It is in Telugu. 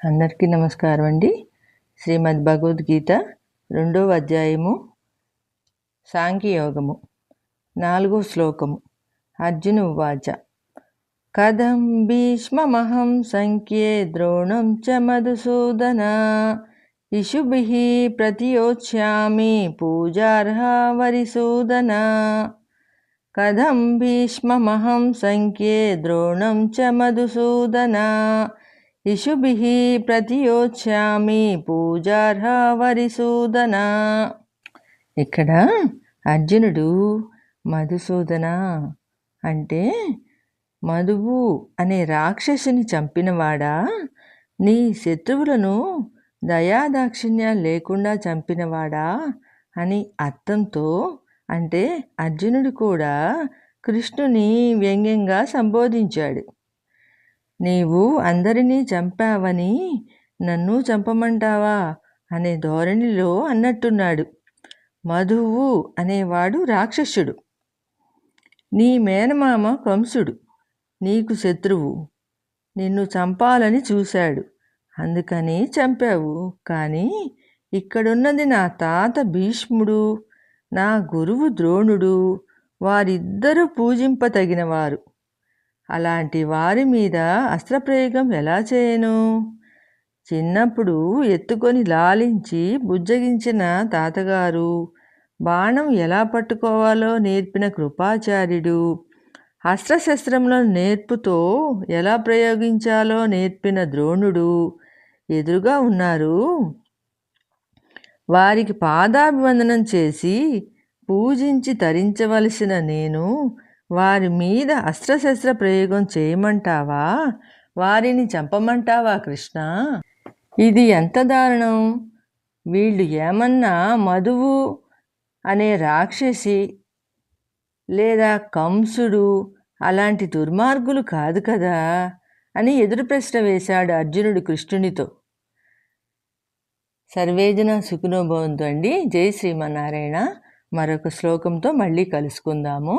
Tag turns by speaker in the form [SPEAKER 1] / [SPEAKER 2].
[SPEAKER 1] అందరికీ నమస్కారం అండి. శ్రీమద్ భగవద్గీత 2వ అధ్యాయము సాంఖ్యయోగము 4వ శ్లోకము. అర్జున ఉవాచ కథం భీష్మమహం సంఖ్యే ద్రోణం చ మధుసూదన ఇషుభిః ప్రతియోచ్యామి పూజార్హా వరిసూదన. కథం భీష్మమహం సంఖ్యే ద్రోణం చ మధుసూదన ఇషుభిః ప్రతియోచ్యామి పూజార్హ వరిసూదన. ఇక్కడ అర్జునుడు మధుసూదన అంటే మధువు అనే రాక్షసుని చంపినవాడా, నీ శత్రువులను దయాదాక్షిణ్యాలు లేకుండా చంపినవాడా అని అర్థంతో, అంటే అర్జునుడు కూడా కృష్ణుని వ్యంగ్యంగా సంబోధించాడు. నీవు అందరినీ చంపావని నన్ను చంపమంటావా అనే ధోరణిలో అన్నట్టున్నాడు. మధువు అనేవాడు రాక్షసుడు. నీ మేనమామ కంసుడు నీకు శత్రువు. నిన్ను చంపాలని చూశాడు, అందుకని చంపావు. కానీ ఇక్కడున్నది నా తాత భీష్ముడు, నా గురువు ద్రోణుడు. వారిద్దరూ పూజింపతగినవారు. అలాంటి వారి మీద అస్త్రప్రయోగం ఎలా చేయను? చిన్నప్పుడు ఎత్తుకొని లాలించి బుజ్జగించిన తాతగారు, బాణం ఎలా పట్టుకోవాలో నేర్పిన కృపాచార్యుడు, అస్త్రశస్త్రములను నేర్పుతో ఎలా ప్రయోగించాలో నేర్పిన ద్రోణుడు ఎదురుగా ఉన్నారు. వారికి పాదాభివందనం చేసి పూజించి తరించవలసిన నేను వారి మీద అస్త్రశస్త్ర ప్రయోగం చేయమంటావా, వారిని చంపమంటావా కృష్ణ? ఇది ఎంత దారుణం! వీళ్ళు ఏమన్నా మధువు అనే రాక్షసి లేదా కంసుడు అలాంటి దుర్మార్గులు కాదు కదా అని ఎదురు ప్రశ్న వేశాడు అర్జునుడు కృష్ణునితో. సర్వేజన సుఖినో భవంతు అండి. జై శ్రీమన్నారాయణ. మరొక శ్లోకంతో మళ్ళీ కలుసుకుందాము.